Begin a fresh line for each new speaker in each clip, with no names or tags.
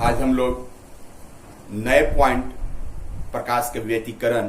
आज हम लोग नए पॉइंट प्रकाश के व्यतिकरण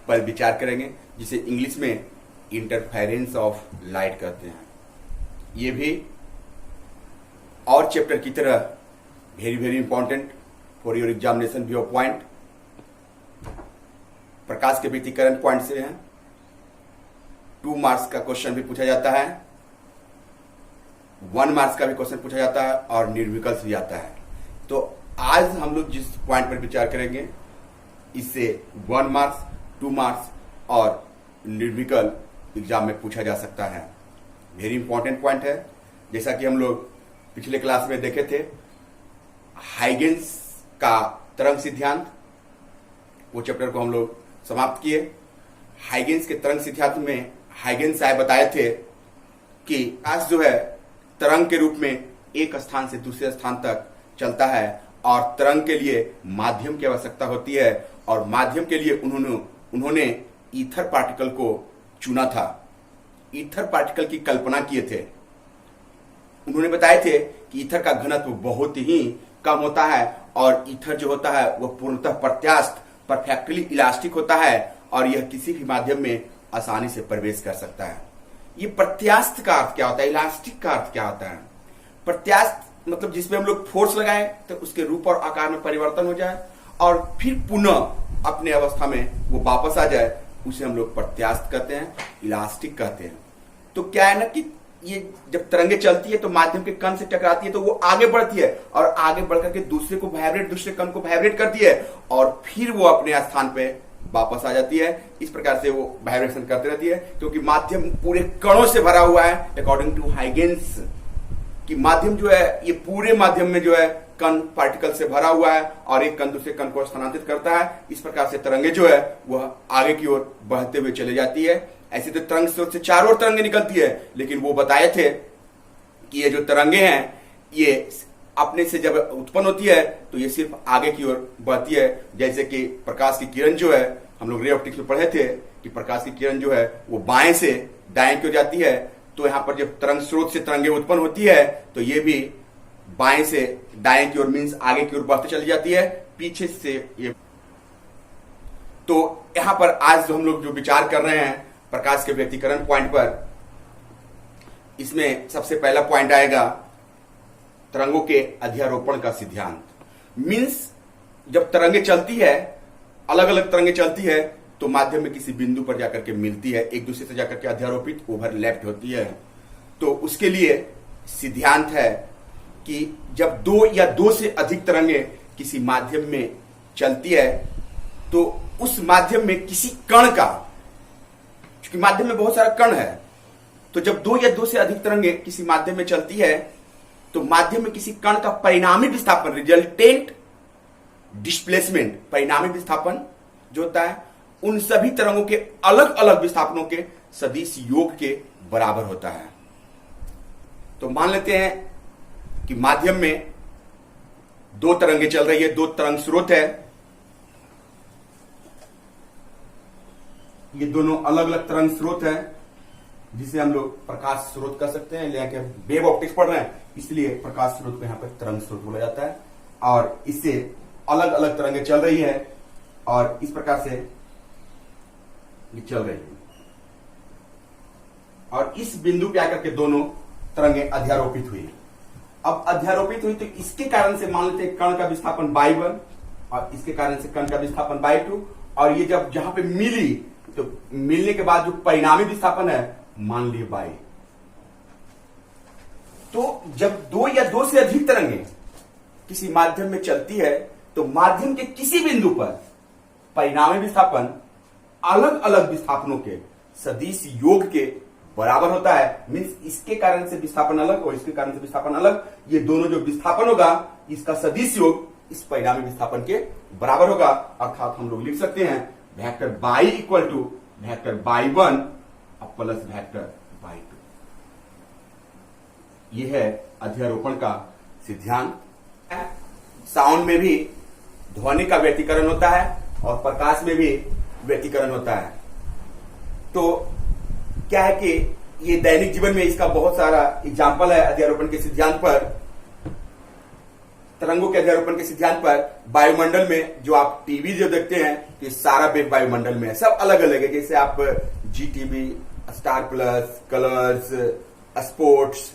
पर विचार करेंगे, जिसे इंग्लिश में इंटरफेरेंस ऑफ लाइट कहते हैं। ये भी और चैप्टर की तरह very important for your examination viewpoint. प्रकाश के व्यतिकरण पॉइंट से है 2 मार्क्स का क्वेश्चन भी पूछा जाता है, 1 मार्क्स का भी क्वेश्चन पूछा जाता है और निर्विकल्प भी आता है। तो आज हम लोग जिस पॉइंट पर विचार करेंगे इससे 1 मार्क्स, 2 मार्क्स और निर्विकल्प एग्जाम में पूछा जा सकता है। वेरी इंपॉर्टेंट पॉइंट है। जैसा कि हम लोग पिछले क्लास में देखे थे, हाइगेंस का तरंग सिद्धांत, वो चैप्टर को हम लोग समाप्त किए। हाइगेंस के तरंग सिद्धांत में हाइगेंस साहब बताए थे कि प्रकाश जो है तरंग के रूप में एक स्थान से दूसरे स्थान तक चलता है और तरंग के लिए माध्यम की आवश्यकता होती है, और माध्यम के लिए उन्होंने ईथर पार्टिकल को चुना था। ईथर पार्टिकल की कल्पना किए थे। उन्होंने बताए थे कि ईथर का घनत्व बहुत ही कम होता है और ईथर जो होता है वह पूर्णतः प्रत्यास्थ, परफेक्टली इलास्टिक होता है और यह किसी भी माध्यम में आसानी से प्रवेश कर सकता है। ये प्रत्यास्थ का अर्थ क्या होता है, इलास्टिक का अर्थ क्या होता है? प्रत्यास्थ मतलब जिसमें हम लोग फोर्स लगाएं तो उसके रूप और आकार में परिवर्तन हो जाए और फिर पुनः अपने अवस्था में वो वापस आ जाए, उसे हम लोग प्रत्यास्थ कहते हैं, इलास्टिक कहते हैं। तो क्या है ना कि ये जब तरंगे चलती है तो माध्यम के कण से टकराती है तो वो आगे बढ़ती है और आगे बढ़कर के दूसरे कण को वाइब्रेट करती है और फिर वो अपने स्थान पे वापस आ जाती है। इस प्रकार से वो वाइब्रेशन करती रहती है, क्योंकि माध्यम पूरे कणों से भरा हुआ है। अकॉर्डिंग टू हाइगेंस कि माध्यम जो है ये पूरे माध्यम में जो है कण पार्टिकल से भरा हुआ है और एक कण दूसरे कण को स्थानांतरित करता है। इस प्रकार से तरंगे जो है वह आगे की ओर बढ़ते हुए चले जाती है। ऐसे तो तरंग स्रोत से चारों ओर तरंगे निकलती है, लेकिन वो बताए थे कि ये जो तरंगे हैं ये अपने से जब उत्पन्न होती है तो ये सिर्फ आगे की ओर बढ़ती है। जैसे कि प्रकाश की किरण जो है, हम लोग रे ऑप्टिक्स में पढ़े थे कि प्रकाश की किरण जो है वो बाएं से दाएं की ओर जाती है। तो यहाँ पर जब तरंग स्रोत से तरंगे उत्पन्न होती है तो ये भी बाएं से दाएं की ओर मीन्स आगे की ओर बढ़ते चली जाती है, पीछे से ये। तो यहाँ पर आज जो हम लोग जो विचार कर रहे हैं प्रकाश के व्यतिकरण पॉइंट पर, इसमें सबसे पहला पॉइंट आएगा तरंगों के अध्यारोपण का सिद्धांत। मीन्स जब तरंगे चलती है, अलग अलग तरंगे चलती है तो माध्यम में किसी बिंदु पर जाकर के मिलती है, एक दूसरे से जाकर के अध्यारोपित ओवरलैप्ड होती है। तो उसके लिए सिद्धांत है कि जब 2 या 2 से अधिक तरंगे किसी माध्यम में चलती है तो उस माध्यम में किसी कण का, क्योंकि माध्यम में बहुत सारा कण है, तो जब 2 या 2 से अधिक तरंगे किसी माध्यम में चलती है तो माध्यम में किसी कण का परिणामी विस्थापन, रिजल्टेंट डिस्प्लेसमेंट, परिणामी विस्थापन जो होता है उन सभी तरंगों के अलग अलग विस्थापनों के सदिश योग के बराबर होता है। तो मान लेते हैं कि माध्यम में 2 तरंगे चल रही है, 2 तरंग स्रोत है, ये दोनों अलग अलग तरंग स्रोत है जिसे हम लोग प्रकाश स्रोत कर सकते हैं। लेकिन वेव ऑप्टिक्स पढ़ रहे हैं इसलिए प्रकाश स्रोत को यहाँ पर तरंग स्रोत बोला जाता है। और इससे अलग अलग तरंगे चल रही है और इस प्रकार से ये चल रही है और इस बिंदु पे आकर के दोनों तरंगे अध्यारोपित हुई। अब अध्यारोपित हुई तो इसके कारण से मान लेते हैं कण का विस्थापन y1 और इसके कारण से कण का विस्थापन y2, और ये जब जहां पे मिली तो मिलने के बाद जो परिणामी विस्थापन है मान लिए y। तो जब 2 या 2 से अधिक तरंगे किसी माध्यम में चलती है तो माध्यम के किसी बिंदु पर परिणामी विस्थापन अलग अलग विस्थापनों के सदिश योग के बराबर होता है। मीन्स इसके कारण से विस्थापन अलग और इसके कारण से विस्थापन अलग, ये दोनों जो विस्थापन होगा इसका सदिश योग इस परिणामी विस्थापन के बराबर होगा। अर्थात हम लोग लिख सकते हैं vector y equal to vector y1 plus vector y2। यह है अध्यारोपण का सिद्धांत। साउंड में भी ध्वनि का व्यतिकरण होता है और प्रकाश में भी व्यतिकरण होता है। तो क्या है कि ये दैनिक जीवन में इसका बहुत सारा एग्जाम्पल है अध्यारोपण के सिद्धांत पर। तरंगों के अध्यारोपण के सिद्धांत पर वायुमंडल में जो आप टीवी जो देखते हैं, तो ये सारा वेब वायुमंडल में है, सब अलग अलग है। जैसे आप Zee TV, Star Plus, Colors, sports,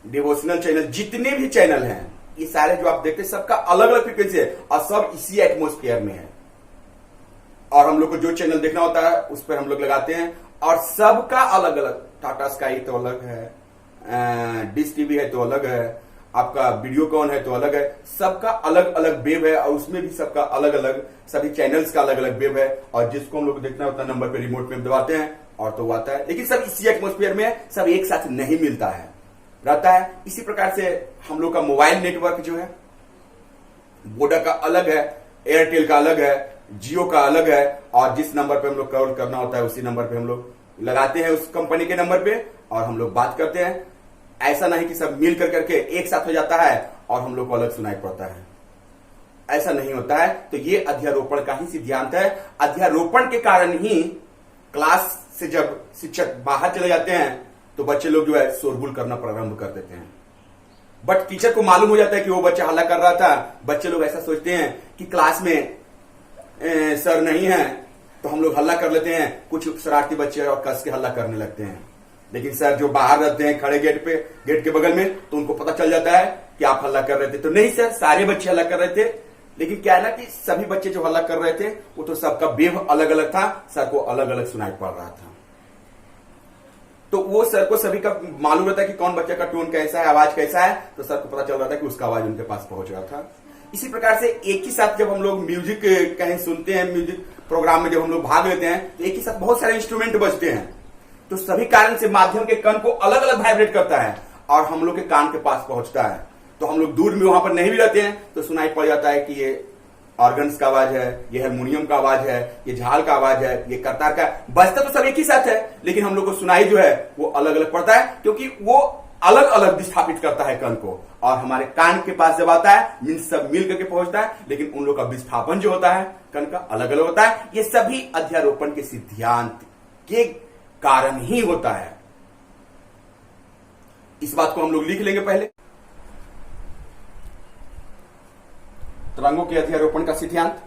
devotional channel, जितने भी चैनल हैं, ये सारे जो आप देखते हैं सबका अलग अलग फ्रीक्वेंसी है और सब इसी एटमोस्फेयर में है। और हम लोग को जो चैनल देखना होता है उस पर हम लोग लगाते हैं और सबका अलग अलग, टाटा स्काई तो अलग है, डिश टीवी है तो अलग है, आपका वीडियोकॉन है तो अलग है, सबका अलग अलग वेब है और उसमें भी सबका अलग अलग, सभी चैनल्स का अलग अलग वेब है। और जिसको हम लोग देखना होता है नंबर पे रिमोट में दबाते हैं और तो आता है, लेकिन सब इसी एटमोस्फेयर में है, सब एक साथ नहीं मिलता है, रहता है। इसी प्रकार से हम लोग का मोबाइल नेटवर्क जो है, वोडा का अलग है, एयरटेल का अलग है, जियो का अलग है, और जिस नंबर पे हम लोग कॉल करना होता है उसी नंबर पे हम लोग लगाते हैं उस कंपनी के नंबर पे और हम लोग बात करते हैं। ऐसा नहीं कि सब मिल कर करके एक साथ हो जाता है और हम लोग को अलग सुनाई पड़ता है, ऐसा नहीं होता है। तो ये अध्यारोपण का ही सिद्धांत है। अध्यारोपण के कारण ही क्लास से जब शिक्षक बाहर चले जाते हैं तो बच्चे लोग जो है शोरगुल करना प्रारंभ कर देते हैं, बट टीचर को मालूम हो जाता है कि वो बच्चा हल्ला कर रहा था। बच्चे लोग ऐसा सोचते हैं कि क्लास में सर नहीं है तो हम लोग हल्ला कर लेते हैं, कुछ शरारती बच्चे और कस के हल्ला करने लगते हैं। लेकिन सर जो बाहर रहते हैं खड़े गेट पे, गेट के बगल में, तो उनको पता चल जाता है कि आप हल्ला कर रहे थे। तो नहीं सर, सारे बच्चे हल्ला कर रहे थे, लेकिन क्या है ना कि सभी बच्चे जो हल्ला कर रहे थे वो तो सबका वेव अलग अलग था, सर को अलग अलग सुनाई पड़ रहा था। तो वो सर को सभी का मालूम रहता है कि कौन बच्चे का टोन कैसा है, आवाज कैसा है, तो सर को पता चल रहा था कि उसका आवाज उनके पास पहुंच रहा था। इसी प्रकार से एक ही साथ जब हम लोग म्यूजिक कहीं सुनते हैं, म्यूजिक प्रोग्राम में जब हम लोग भाग लेते हैं, तो एक ही साथ बहुत सारे इंस्ट्रूमेंट बजते हैं, तो सभी कारण से माध्यम के कण को अलग अलग वाइब्रेट करता है और हम लोग के कान के पास पहुंचता है। तो हम लोग दूर में वहां पर नहीं भी रहते हैं तो सुनाई पड़ जाता है कि ये ऑर्गन्स का आवाज है, ये हारमोनियम का आवाज है, ये झाल का आवाज है, ये करतार का। बजता तो सब एक ही साथ है, लेकिन हम लोग को सुनाई जो है वो अलग अलग पड़ता है, क्योंकि वो अलग अलग विस्थापित करता है कण को। और हमारे कान के पास जब आता है मीन्स सब मिल करके पहुंचता है, लेकिन उन लोग का विस्थापन जो होता है कण का अलग अलग होता है। ये सभी अध्यारोपण के सिद्धांत के कारण ही होता है। इस बात को हम लोग लिख लेंगे पहले। तरंगों के अध्यारोपण का सिद्धांत,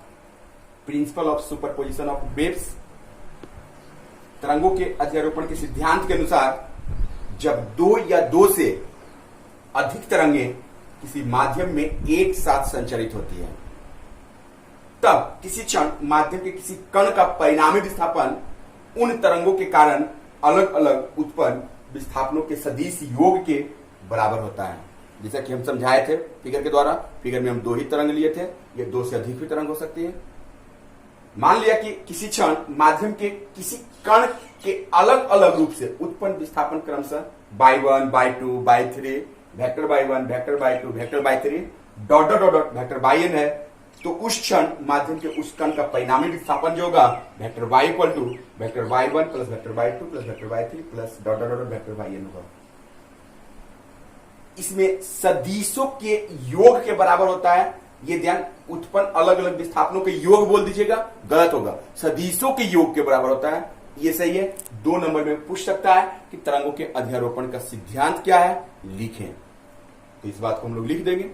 principle of superposition of waves. तरंगों के अध्यारोपण के सिद्धांत के अनुसार जब दो या दो से अधिक तरंगें किसी माध्यम में एक साथ संचरित होती है, तब किसी क्षण माध्यम के किसी कण का परिणामी विस्थापन उन तरंगों के कारण अलग अलग उत्पन्न विस्थापनों के सदिश योग के बराबर होता है। जैसा कि हम समझाए थे फिगर के द्वारा, फिगर में हम दो ही तरंग लिए थे, ये दो से अधिक भी तरंग हो सकती है। मान लिया कि किसी क्षण माध्यम के किसी कण के अलग अलग रूप से उत्पन्न विस्थापन क्रमशः y1, y2, y3, vector y1, vector y2, vector y3, dot dot dot dot vector yn है, तो उस क्षण माध्यम के उस कण का परिणामी विस्थापन जो होगा vector y equal to vector y1 plus vector y2 plus vector y3 plus dot dot dot vector yn होगा। इसमें सदिशों के योग के बराबर होता है। ये ध्यान, उत्पन्न अलग अलग विस्थापनों के योग बोल दीजिएगा, गलत होगा, सदिशों के योग के बराबर होता है, ये सही है। 2 नंबर में पूछ सकता है कि तरंगों के अध्यारोपण का सिद्धांत क्या है, लिखें। तो इस बात को हम लोग लिख देंगे।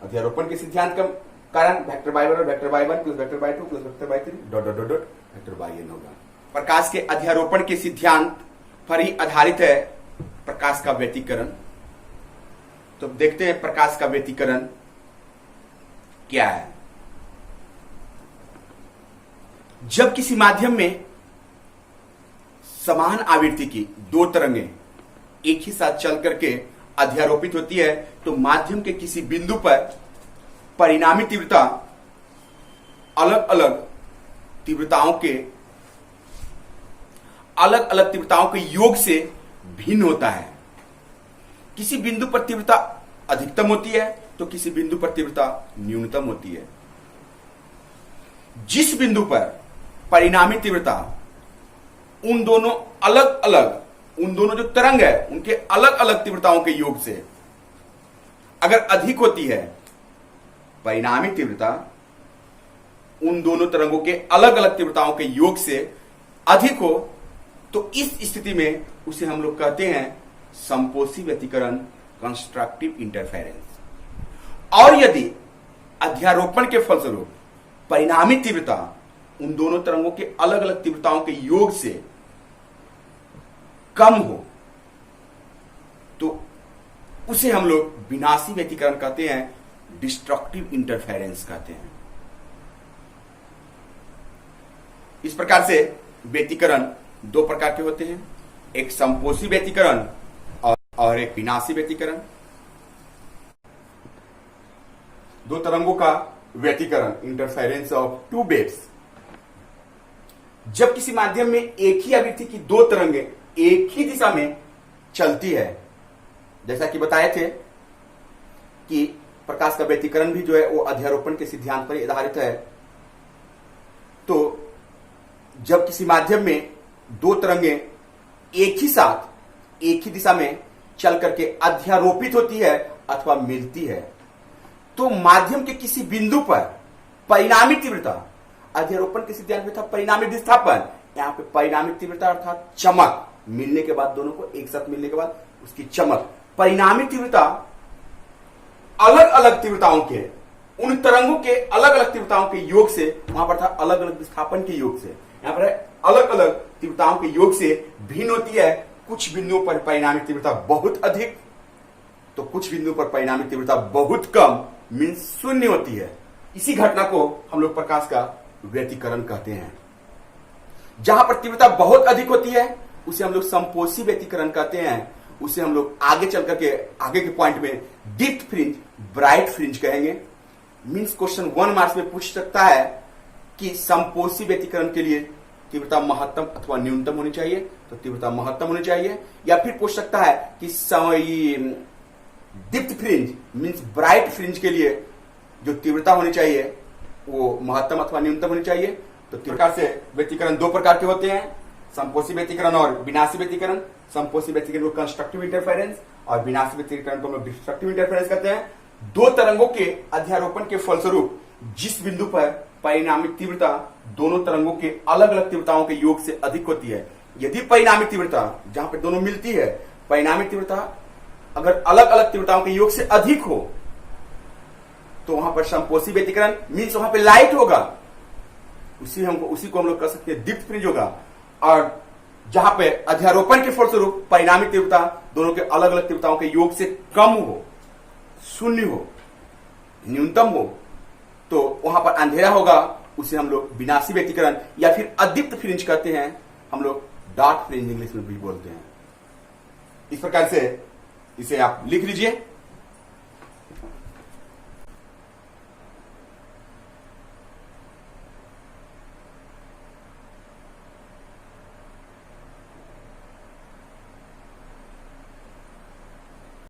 अध्यारोपण के सिद्धांत का कारण वेक्टर y1 और vector y1 plus vector y2 plus vector y3 dot dot dot dot vector yn होगा। प्रकाश के अध्यारोपण के सिद्धांत पर ही आधारित है प्रकाश का व्यतिकरण। तो देखते हैं प्रकाश का व्यतिकरण क्या है। जब किसी माध्यम में समान आवृत्ति की दो तरंगें एक ही साथ चल करके अध्यारोपित होती है, तो माध्यम के किसी बिंदु पर परिणामी तीव्रता अलग अलग तीव्रताओं के योग से भिन्न होता है। किसी बिंदु पर तीव्रता अधिकतम होती है तो किसी बिंदु पर तीव्रता न्यूनतम होती है। जिस बिंदु पर परिणामी तीव्रता उन दोनों जो तरंग है उनके अलग अलग तीव्रताओं के योग से अगर अधिक होती है, परिणामी तीव्रता उन दोनों तरंगों के अलग अलग तीव्रताओं के योग से अधिक हो, तो इस स्थिति में उसे हम लोग कहते हैं समपोषी व्यतिकरण, कंस्ट्रक्टिव इंटरफेरेंस। और यदि अध्यारोपण के फलस्वरूप परिणामी तीव्रता उन दोनों तरंगों के अलग अलग तीव्रताओं के योग से कम हो तो उसे हम लोग विनाशी व्यतिकरण कहते हैं, डिस्ट्रक्टिव इंटरफेरेंस कहते हैं। इस प्रकार से व्यतिकरण दो प्रकार के होते हैं, एक संपोषी व्यतिकरण और एक विनाशी व्यतिकरण। दो तरंगों का व्यतिकरण, इंटरफेरेंस ऑफ टू वेव्स। जब किसी माध्यम में एक ही आवृत्ति की दो तरंगें एक ही दिशा में चलती है, जैसा कि बताए थे कि प्रकाश का व्यतिकरण भी जो है वो अध्यारोपण के सिद्धांत पर आधारित है। तो जब किसी माध्यम में दो तरंगें एक ही साथ एक ही दिशा में चल करके अध्यारोपित होती है अथवा मिलती है, तो माध्यम के किसी बिंदु पर परिणामी तीव्रता, अध्यारोपण के सिद्धांत में था परिणामी विस्थापन, यहां पे परिणामी तीव्रता अर्थात चमक, मिलने के बाद दोनों को एक साथ मिलने के बाद उसकी चमक, परिणामी तीव्रता अलग अलग तीव्रताओं के, उन तरंगों के अलग अलग तीव्रताओं के योग से, वहां पर था अलग अलग विस्थापन के योग से, यहां पर अलग अलग तीव्रताओं के योग से भिन्न होती है। कुछ बिंदुओं पर परिणामी तीव्रता बहुत अधिक तो कुछ बिंदुओं पर परिणामी तीव्रता बहुत कम, मीन्स शून्य होती है। इसी घटना को हम लोग प्रकाश का व्यतिकरण कहते हैं। जहां पर तीव्रता बहुत अधिक होती है उसे हम लोग संपोषी व्यतिकरण कहते हैं। उसे हम लोग आगे चल करके आगे के पॉइंट में डीप फ्रिंज, ब्राइट फ्रिंज कहेंगे। मीन्स क्वेश्चन 1 मार्क्स में पूछ सकता है कि संपोषी व्यतिकरण के लिए तीव्रता महत्तम अथवा न्यूनतम होनी चाहिए, तो तीव्रता महत्तम होनी चाहिए। या फिर पूछ सकता है कि दीप्त फ्रिंज मीन्स ब्राइट फ्रिंज के लिए जो तीव्रता होनी चाहिए वो महत्तम अथवा न्यूनतम होनी चाहिए। तो प्रकार से व्यतिकरण दो प्रकार के होते हैं, संपोषी व्यतिकरण और विनाशी व्यतिकरण। संपोषी व्यतिकरण को कंस्ट्रक्टिव इंटरफेरेंस और विनाशी व्यतिकरण को हम लोग डिस्ट्रक्टिव इंटरफेरेंस कहते हैं। दो तरंगों के अध्यारोपण के फलस्वरूप जिस बिंदु पर परिणामी तीव्रता दोनों तरंगों के अलग अलग तीव्रताओं के योग से अधिक होती है, यदि परिणामी तीव्रता जहां पर दोनों मिलती है, परिणामी तीव्रता अगर अलग अलग तीव्रताओं के योग से अधिक हो तो वहां पर संपोषी व्यतिकरण मीन्स वहां पे लाइट होगा, उसी को हम लोग कह सकते हैं दीप्त फ्रिंज होगा। और जहां पे अध्यारोपण के फलस्वरूप परिणामी तीव्रता दोनों के अलग अलग तीव्रताओं के योग से कम हो, शून्य हो, न्यूनतम हो, तो वहां पर अंधेरा होगा, उसे हम लोग विनाशी व्यतिकरण या फिर अदीप्त फ्रिंज कहते हैं। हम लोग डार्क फ्रिंज इंग्लिश में भी बोलते हैं। इस प्रकार से इसे आप लिख लीजिए।